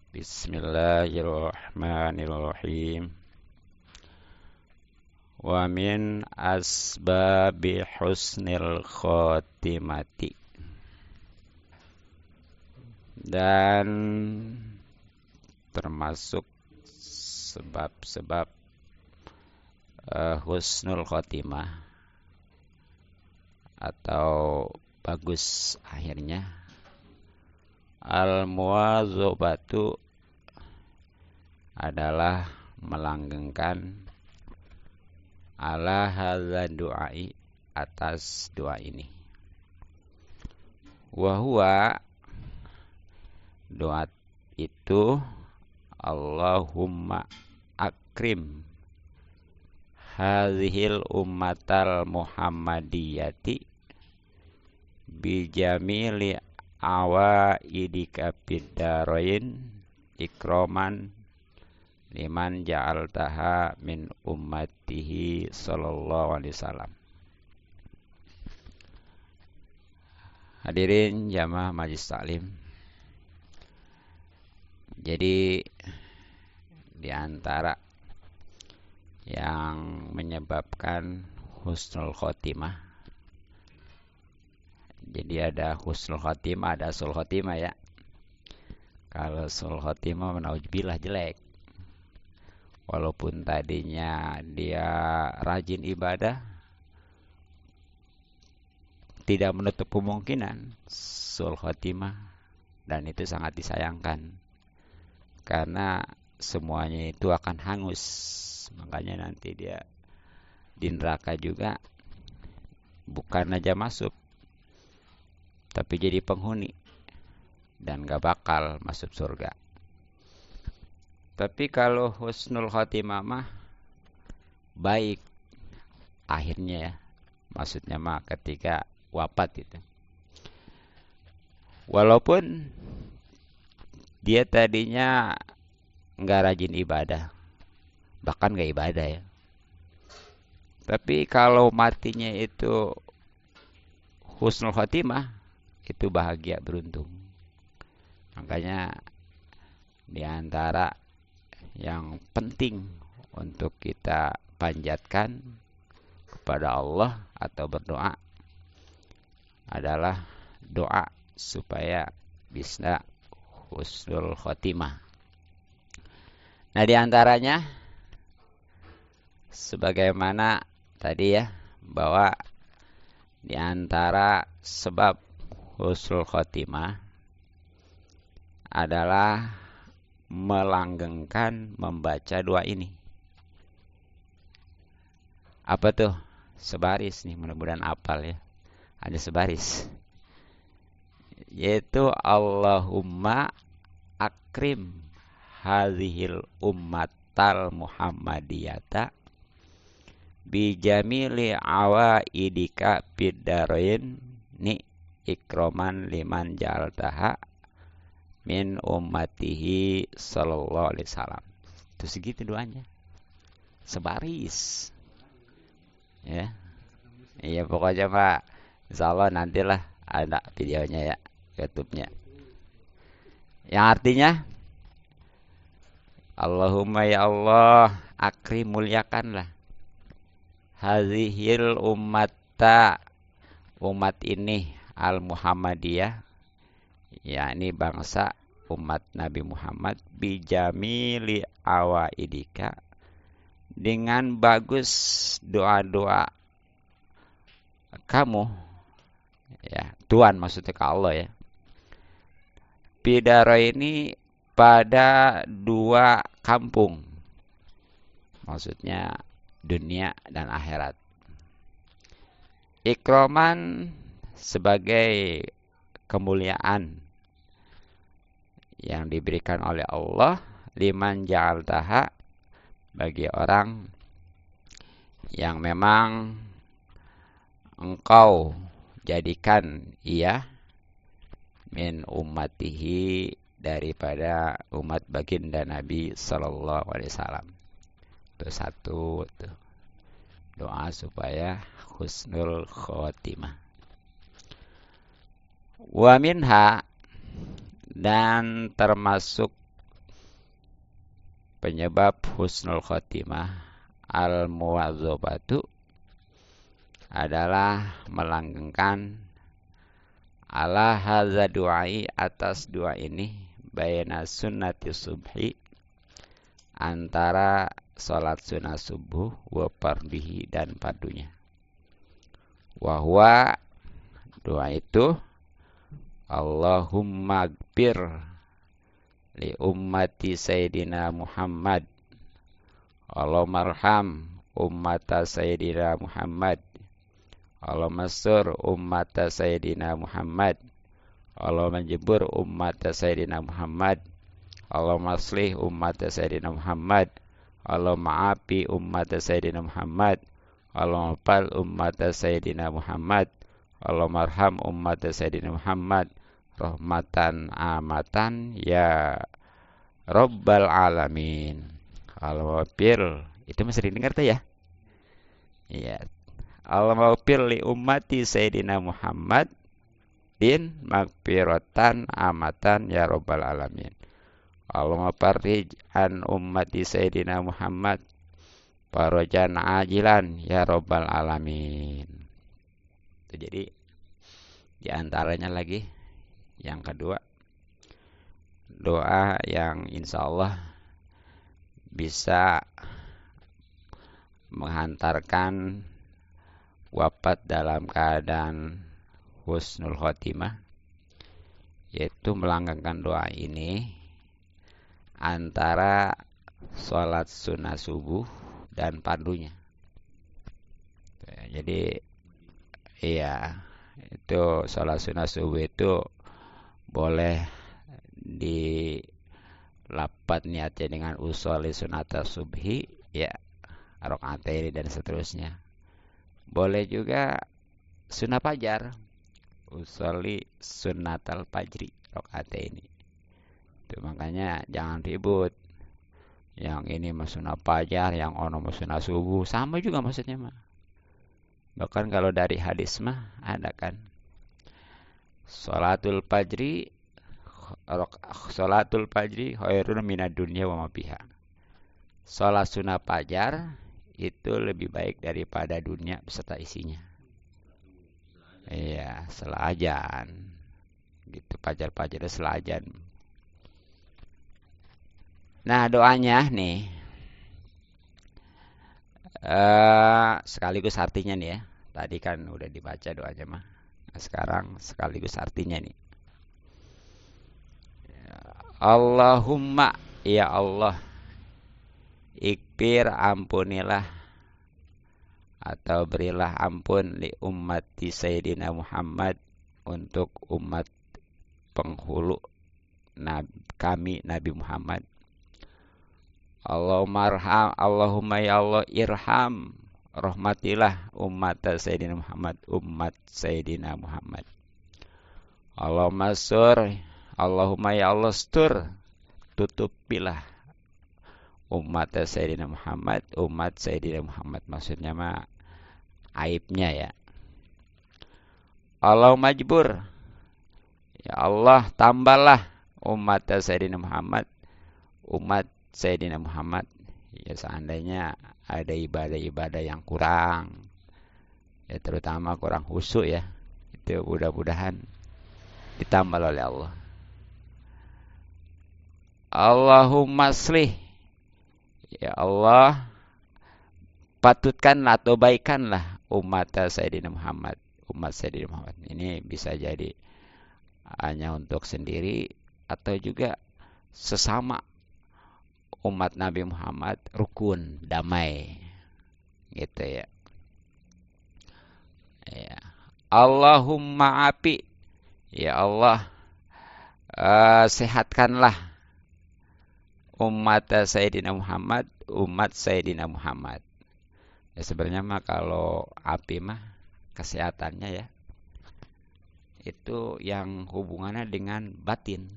Bismillahirrahmanirrahim. Wa min asbabi husnil khotimati. Dan termasuk sebab-sebab husnul khotimah atau bagus akhirnya, al-muwazabatu adalah melanggengkan ala hadza du'ai, atas doa ini. Wa huwa, doa itu, Allahumma akrim hadhil ummatal muhammadiyati bijamili awaidika biddarain ikroman liman ja'altaha min ummatihi sallallahu alaihi wasallam. Hadirin jamaah majelis taklim. Jadi di antara yang menyebabkan husnul khotimah, jadi ada husnul khotimah, ada sul khotimah ya. Kalau sul khotimah menauzubillah jelek. Walaupun tadinya dia rajin ibadah, tidak menutup kemungkinan sul khotimah, dan itu sangat disayangkan karena semuanya itu akan hangus. Makanya nanti dia di neraka juga bukan aja masuk, tapi jadi penghuni dan gak bakal masuk surga. Tapi kalau husnul khotimah mah baik akhirnya ya, maksudnya mah ketika wafat itu. Walaupun dia tadinya nggak rajin ibadah, bahkan nggak ibadah ya, tapi kalau matinya itu husnul khotimah, itu bahagia, beruntung. Makanya di antara yang penting untuk kita panjatkan kepada Allah atau berdoa adalah doa supaya bisa husnul khotimah. Nah, di antaranya sebagaimana tadi ya, bahwa di antara sebab husnul khotimah adalah melanggengkan membaca doa ini. Apa tuh? Sebaris nih, mudah-mudahan hafal ya. Ada sebaris. Yaitu Allahumma akrim hadhil ummatal muhammadiyata bijamili awaidika biddarain ni ikroman liman ja'altaha min ummatihi sallallahu alaihi wasallam. Itu segitu doanya. Sebaris. Ya. Iya pokoknya Pak, insyaallah nantilah ada videonya ya, YouTube-nya. Yang artinya, Allahumma ya Allah, akrim, muliakanlah hadhil ummata, umat ini, al Muhammadiyah, yakni bangsa umat Nabi Muhammad, bijamili awaidika, dengan bagus doa-doa kamu ya, Tuhan maksudnya ke Allah ya. Bidara ini pada dua kampung, maksudnya dunia dan akhirat. Ikroman sebagai kemuliaan yang diberikan oleh Allah, liman ja'altaha, bagi orang yang memang engkau jadikan ia min ummatihi, daripada umat baginda Nabi sallallahu alaihi wasallam. Itu satu tuh, doa supaya husnul khotimah. Wa minha, dan termasuk penyebab husnul khotimah al-muwadzabatu adalah melanggengkan ala hadza du'ai, atas doa ini, baina sunnati subhi, antara salat sunnah subuh wa fardhihi, dan fardunya. Wa huwa, doa itu, Allahumma gfir li ummati sayyidina Muhammad, Allahumma arham ummata sayyidina Muhammad, Allahumma sur ummata sayyidina Muhammad, Allahumma jibur ummata sayyidina Muhammad, Allahumma aslih ummata sayyidina Muhammad, Allahumma api ummata sayyidina Muhammad, Allahumma pal ummata sayyidina Muhammad, Allahumma arham ummata sayyidina Muhammad rahmatan amatan ya rabbal alamin. Allahumma fir, itu masih didengar tuh ya? Iya. Allahumma fir li ummati sayyidina Muhammad din magfiratan amatan ya rabbal alamin. Allahumma farij an ummati sayyidina Muhammad farajan ajilan ya rabbal alamin. Itu jadi di antaranya lagi yang kedua, doa yang insya Allah bisa menghantarkan wafat dalam keadaan husnul khotimah, yaitu melanggengkan doa ini antara sholat sunnah subuh dan fardunya. Jadi iya, itu sholat sunnah subuh itu boleh di lapat niatnya dengan usolli sunata subhi, ya, rakaat dan seterusnya. Boleh juga sunnah fajar, usolli sunnatal fajri rakaat ini. Itu makanya jangan ribut. Yang ini mah sunnah fajar, yang ono mah sunnah subuh, sama juga maksudnya mah. Bahkan kalau dari hadis mah ada kan, Salatul fajri khairun minad dunya wa ma fiha. Salat sunnah fajar itu lebih baik daripada dunia beserta isinya. Iya, selajan. Gitu, fajar-fajar selajan. Nah, doanya nih sekaligus artinya nih ya. Tadi kan udah dibaca doanya mah. Nah, sekarang sekaligus artinya nih. Allahumma, ya Allah, ikfir, ampunilah atau berilah ampun li ummati sayyidina Muhammad, untuk umat penghulu kami Nabi Muhammad. Allahumma ya Allah, irham, rahmatilah umat sayyidina Muhammad, umat sayyidina Muhammad. Allahumma ya Allah, stur, tutupilah umat sayyidina Muhammad, umat sayyidina Muhammad, maksudnya mah aibnya ya. Allahumma jibur, ya Allah, tambahlah umat sayyidina Muhammad, umat sayyidina Muhammad. Ya, seandainya ada ibadah-ibadah yang kurang, ya terutama kurang khusyuk ya, itu mudah-mudahan ditambah oleh Allah. Allahumma aslih, ya Allah, patutkanlah atau baikkanlah umat sayyidina Muhammad, umat sayyidina Muhammad. Ini bisa jadi hanya untuk sendiri atau juga sesama umat Nabi Muhammad, rukun, damai, gitu ya. Ya. Allahumma api, ya Allah, sehatkanlah umat Sayyidina Muhammad, umat Sayyidina Muhammad. Ya, sebenarnya mah kalau api mah kesehatannya ya, itu yang hubungannya dengan batin.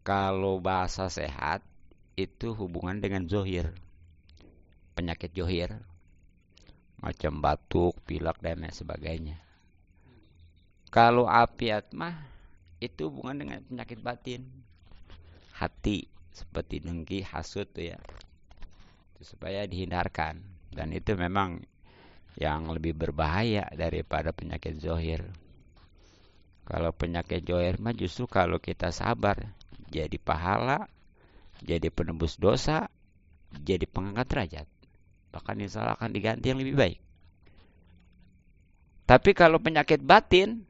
Kalau bahasa sehat itu hubungan dengan zohir, penyakit zohir, macam batuk, pilek dan lain sebagainya. Kalau afiat mah itu hubungan dengan penyakit batin, hati, seperti dengki, hasut tuh ya. Itu supaya dihindarkan. Dan itu memang yang lebih berbahaya daripada penyakit zohir. Kalau penyakit zohir mah justru kalau kita sabar, jadi pahala, jadi penebus dosa, jadi pengangkat derajat. Bahkan insya Allah akan diganti yang lebih baik. Tapi kalau penyakit batin,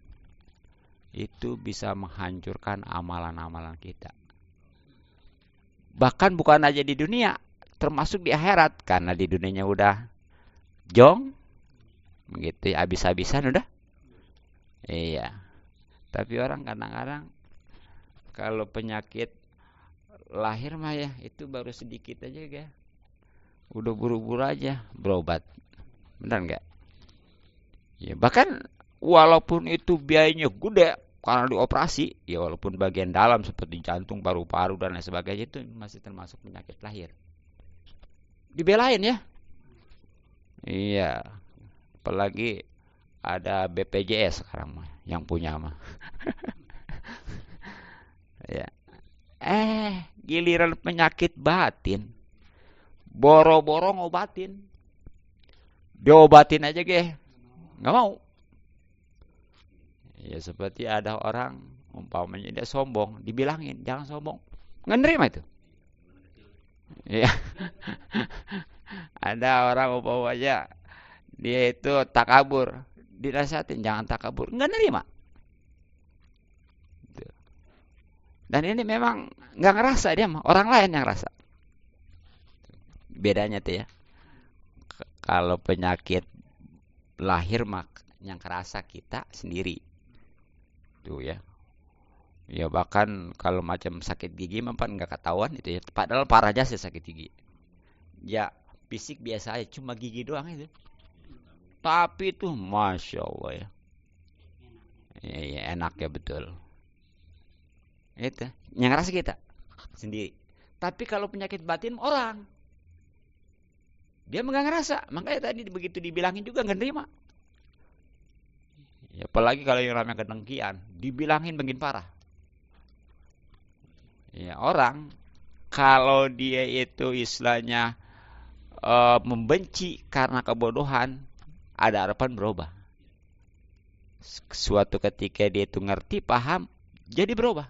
itu bisa menghancurkan amalan-amalan kita. Bahkan bukan aja di dunia, termasuk di akhirat. Karena di dunianya udah jong, begitu ya, habis-habisan udah. Iya. Tapi orang kadang-kadang kalau penyakit lahir mah ya, itu baru sedikit aja ya. Udah buru-buru aja berobat. Benar nggak? Ya, bahkan walaupun itu biayanya gede karena dioperasi, ya walaupun bagian dalam seperti jantung, paru-paru dan lain sebagainya itu masih termasuk penyakit lahir. Dibelain ya. Iya. Apalagi ada BPJS sekarang mah yang punya mah. Ya. Giliran penyakit batin, boro-boro ngobatin. Diobatin aja ge. Nggak mau. Ya seperti ada orang umpamanya dia sombong, dibilangin jangan sombong. Nggak nerima itu. Ya. Ada orang umpamanya dia itu takabur, dinasihatin jangan takabur, nggak nerima. Dan ini memang nggak ngerasa dia mah, orang lain yang rasa. Bedanya tuh ya. Kalau penyakit lahir mah yang kerasa kita sendiri. Tuh ya. Ya bahkan kalau macam sakit gigi memang nggak ketahuan itu ya. Padahal parahnya sih sakit gigi. Ya fisik biasa aja, cuma gigi doang itu. Tapi itu masya Allah ya. Ya, enak ya betul. Itu yang ngerasa kita sendiri. Tapi kalau penyakit batin orang, dia nggak ngerasa. Makanya tadi begitu dibilangin juga nggak nerima. Ya, apalagi kalau yang namanya kedengkian, dibilangin makin parah. Ya, orang kalau dia itu istilahnya membenci karena kebodohan, ada harapan berubah. Suatu ketika dia itu ngerti, paham, jadi berubah.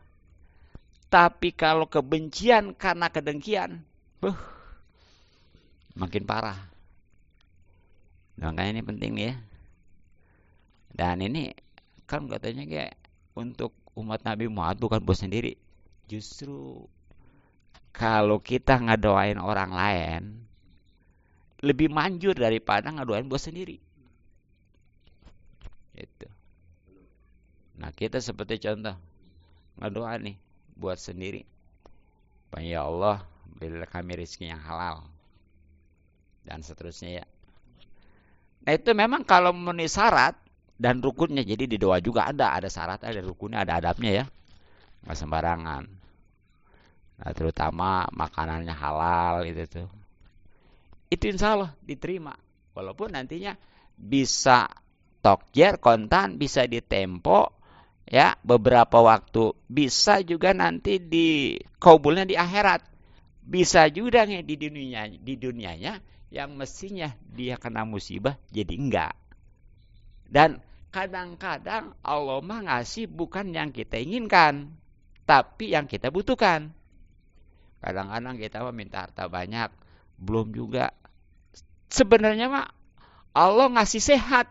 Tapi kalau kebencian karena kedengkian, makin parah. Makanya ini penting nih ya. Dan ini kan katanya kayak untuk umat Nabi Muhammad bukan bos sendiri. Justru kalau kita ngedoain orang lain lebih manjur daripada ngedoain bos sendiri. Itu. Nah kita seperti contoh ngedoa nih buat sendiri. Ya Allah berilah kami rezeki yang halal dan seterusnya ya. Nah itu memang kalau memenuhi syarat dan rukunnya, jadi di doa juga ada syarat, ada rukunnya, ada adabnya ya, nggak sembarangan. Nah, terutama makanannya halal itu insya Allah diterima, walaupun nantinya bisa tokjer kontan, bisa ditempo ya beberapa waktu, bisa juga nanti di kabulnya di akhirat, bisa juga nih di dunianya yang mestinya dia kena musibah jadi enggak. Dan kadang-kadang Allah mah ngasih bukan yang kita inginkan, tapi yang kita butuhkan. Kadang-kadang kita mah minta harta banyak, belum juga. Sebenarnya mah Allah ngasih sehat,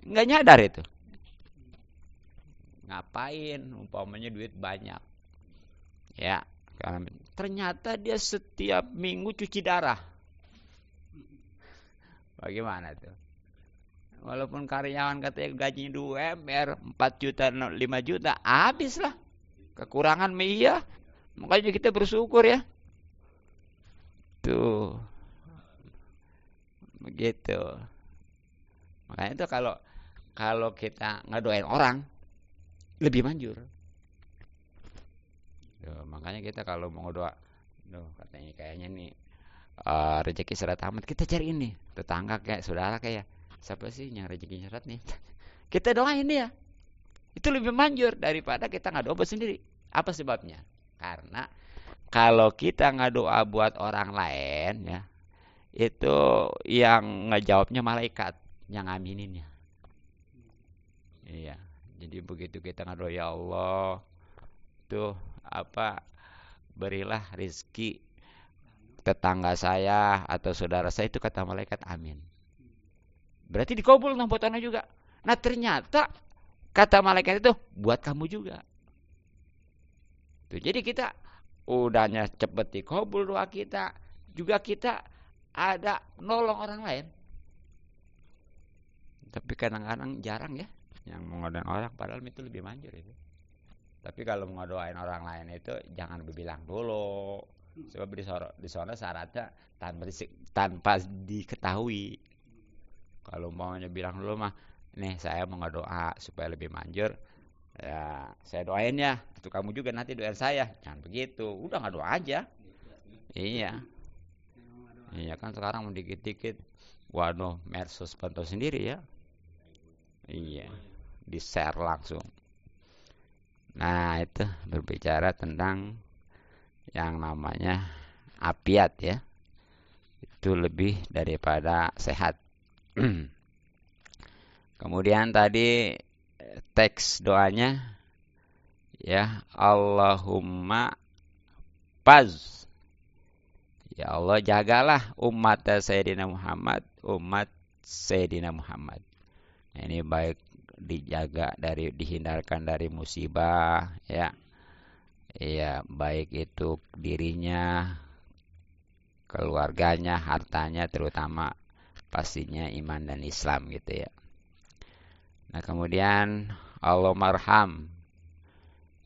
nggak nyadar itu. Ngapain? Umpamanya duit banyak, ya. Ternyata dia setiap minggu cuci darah. Bagaimana tuh? Walaupun karyawan katanya gajinya 2 MR, 4 juta, 5 juta, habis lah. Kekurangan iya. Makanya kita bersyukur ya. Tuh. Begitu. Makanya itu kalau kita ngedoain orang lebih manjur. Tuh, makanya kita kalau mau doa, katanya kayaknya nih rezeki syarat amat, kita cari ini tetangga kayak saudara kayak siapa sih yang rezeki syarat nih, kita doain dia, itu lebih manjur daripada kita nggak doa sendiri. Apa sebabnya? Karena kalau kita ngedoa buat orang lain ya, itu yang ngejawabnya malaikat, yang ngamininnya. Iya. Jadi begitu kita ngedoa, ya Allah, tuh apa, berilah rizki tetangga saya atau saudara saya, itu kata malaikat amin. Berarti dikabul nampotannya juga. Nah ternyata kata malaikat itu buat kamu juga. Tuh, jadi kita udahnya cepet dikabul doa kita, juga kita ada nolong orang lain. Tapi kadang-kadang jarang ya yang mengodain orang, padahal itu lebih manjur itu. Tapi kalau mengodoain orang lain itu jangan berbilang dulu. Sebab di sana syaratnya tanpa diketahui. Kalau maunya bilang dulu mah, nih saya mau ngedoa supaya lebih manjur, ya saya doain ya, itu kamu juga nanti doain saya. Jangan begitu, udah ngedoa aja. Iya. Iya kan sekarang mau dikit-dikit, waduh, medsos pantau sendiri ya. Iya, di share langsung. Nah itu berbicara tentang yang namanya apiat ya, itu lebih daripada sehat. Kemudian tadi teks doanya ya, Allahumma paz, ya Allah jagalah umat Sayyidina Muhammad, umat Sayyidina Muhammad. Ini baik dijaga dari, dihindarkan dari musibah ya. Iya, baik itu dirinya, keluarganya, hartanya, terutama pastinya iman dan Islam gitu ya. Nah kemudian Allah marham,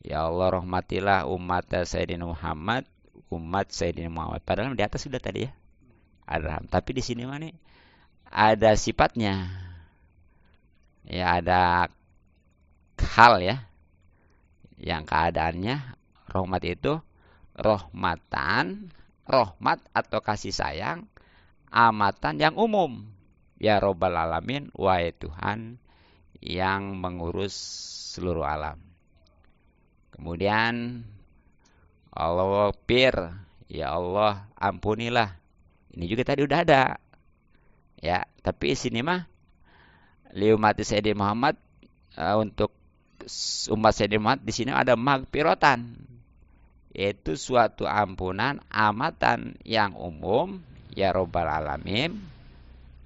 ya Allah rahmatilah umat Sayyidina Muhammad, umat Sayyidina Muhammad. Padahal di atas sudah tadi ya, Arham. Tapi di sini mana ada sifatnya, ya ada hal ya, yang keadaannya rahmat itu rahmatan, rahmat atau kasih sayang, amatan yang umum. Ya Robbal Alamin, wahai Tuhan yang mengurus seluruh alam. Kemudian Allah wafir, ya Allah ampunilah. Ini juga tadi udah ada. Ya, tapi sini mah liumati Sayyidina Muhammad, untuk umat Sayyidina Muhammad di sini ada magfiratan, yaitu suatu ampunan amatan yang umum, ya Robbal Alamin,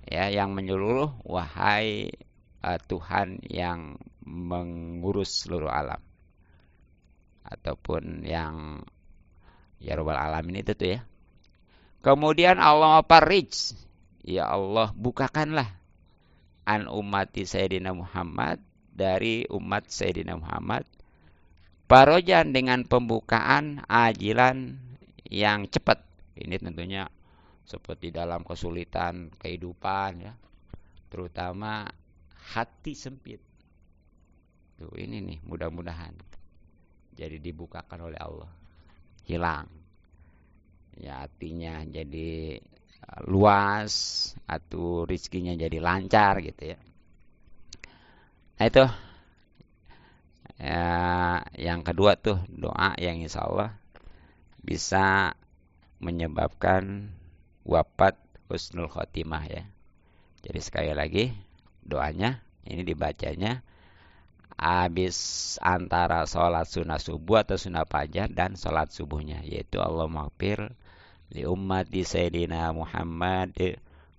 ya yang menyeluruh, wahai Tuhan yang mengurus seluruh alam, ataupun yang ya Robbal Alamin itu tuh ya. Kemudian Allah farij, ya Allah bukakanlah an ummati Sayyidina Muhammad, dari umat Sayyidina Muhammad, parojan dengan pembukaan ajilan yang cepat. Ini tentunya seperti dalam kesulitan kehidupan ya, terutama hati sempit. Tuh ini nih mudah-mudahan jadi dibukakan oleh Allah, hilang ya, hatinya jadi luas, atau rezekinya jadi lancar gitu ya. Nah itu ya, yang kedua tuh doa yang insya Allah bisa menyebabkan wafat husnul khotimah ya. Jadi sekali lagi doanya ini dibacanya habis antara sholat sunnah subuh atau sunnah fajar dan sholat subuhnya, yaitu Allah maghfir li ummati Sayyidina Muhammad,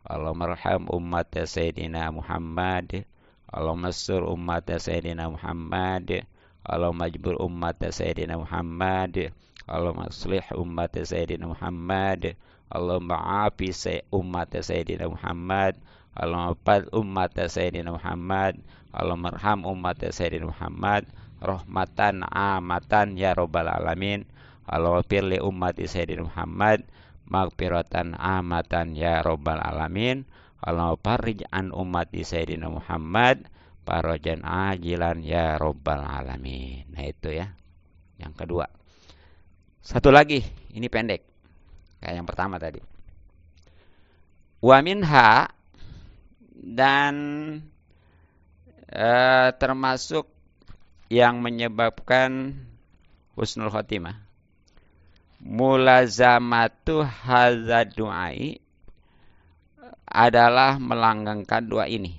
Allah marham ummati Sayyidina Muhammad, Allah masur ummati Sayyidina Muhammad, Allah majbur ummati Sayyidina Muhammad, Allah maslih ummati Sayyidina Muhammad, Allah ma'afi ummati Sayyidina Muhammad, Allah ma'afad ummati Sayyidina Muhammad, Allah marham ummati Sayyidina Muhammad, rahmatan amatan ya Robbal Alamin, Allah wafir li ummati Sayyidina Muhammad, maghfiratan amatan ya Robbal Alamin, Allah farij an ummati Sayyidina Muhammad, farajan ajilan ya Robbal Alamin. Nah itu ya, yang kedua. Satu lagi, ini pendek kayak yang pertama tadi. Wa minha, dan termasuk yang menyebabkan husnul khotimah, mulazamatu hadza du'ai adalah melanggengkan doa ini.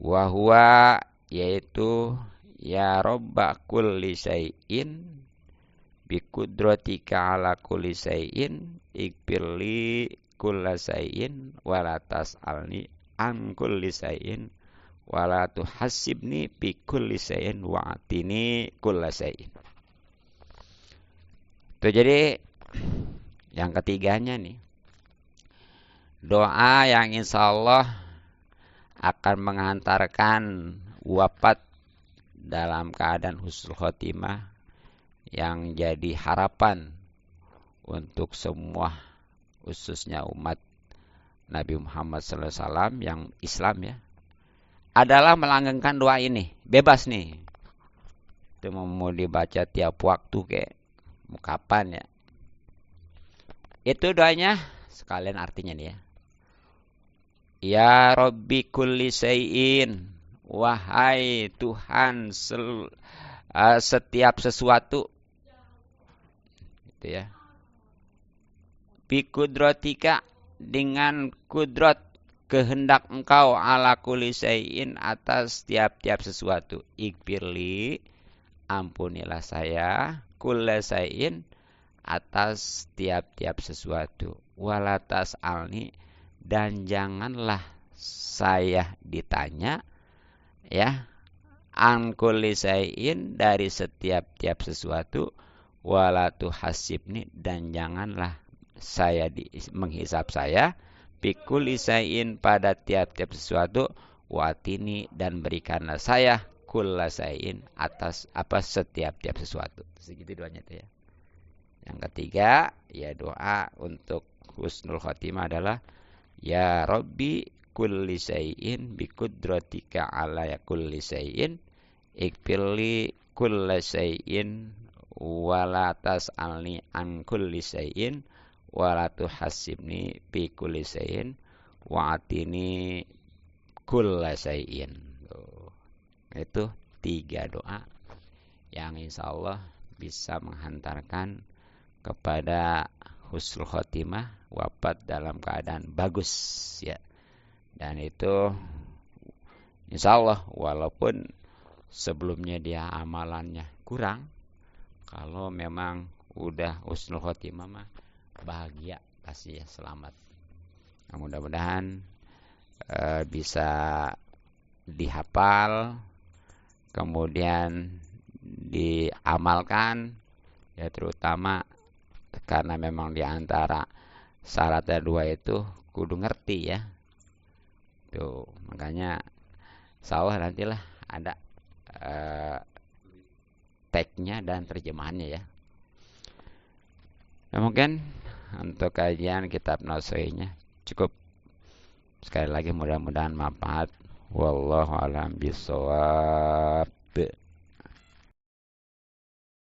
Wa huwa yaitu ya robba kulli syai'in bi qudratika ala kulli syai'in ikbirli kulla syai'in wala tas'alni an kulli syai'in wala tuhasibni bi kulli syai'in wa'atini kulla syai'in. Itu jadi yang ketiganya nih. Doa yang insya Allah akan mengantarkan wafat dalam keadaan husnul khotimah yang jadi harapan untuk semua khususnya umat Nabi Muhammad SAW yang Islam ya, adalah melanggengkan doa ini. Bebas nih. Itu mau dibaca tiap waktu kayak kapan ya. Itu doanya sekalian artinya nih ya. Ya Rabbi kulli syai'in, wahai Tuhan setiap sesuatu. Itu ya. Bi kudratika, dengan kudrat kehendak Engkau ala kulli syai'in, atas tiap-tiap sesuatu. Ikbirli, ampunilah saya, kulla syai'in, atas tiap-tiap sesuatu. Walatas alni, dan janganlah saya ditanya ya an kulli syai'in, dari setiap-tiap sesuatu. Walatu hasibni, dan janganlah saya menghisap saya bikulli syai'in, pada tiap-tiap sesuatu. Watini, dan berikanlah saya kulla syai'in, atas setiap-tiap sesuatu. Segitu doanya itu ya. Yang ketiga ya doa untuk husnul khotimah adalah ya Rabbi kulli syai'in bi qudratika ala kulli syai'in ikfirli kulla syai'in wala tas'alni an kulli syai'in wala tuhasibni bi kulli syai'in wa'atini kulla syai'in. Itu 3 doa yang insyaallah bisa menghantarkan kepada husnul khotimah, wafat dalam keadaan bagus ya. Dan itu insyaallah walaupun sebelumnya dia amalannya kurang, kalau memang udah husnul khotimah mah bahagia pasti ya, selamat. Nah, mudah-mudahan bisa dihafal kemudian diamalkan ya, terutama karena memang diantara syaratnya 2 itu kudu ngerti ya. Tuh, makanya insyaallah nantilah ada tagnya dan terjemahannya ya. Nah, mungkin untuk kajian kitab Nasihinya cukup. Sekali lagi mudah-mudahan manfaat. Wallahu a'lam bishawab.